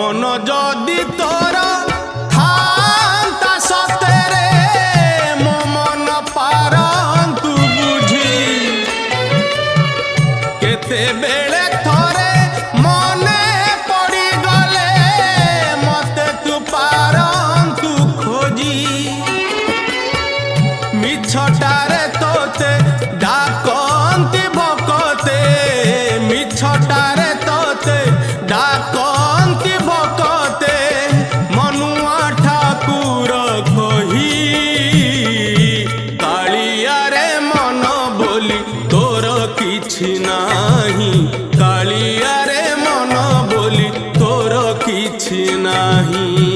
मन जदि तोर थांता सतेरे मो मन पारंतु बुझी केते बेले थोरे मने पड़ी गले मते तू पारंतु खोजी मिछटारे तोते डाकंती भकते मिछटारे तोते डाकंती भकते मनुआ ठाकुर कही कालिया रे मन बोली तोर किछि नाही कालिया रे मन बोली तोर किछि नाही।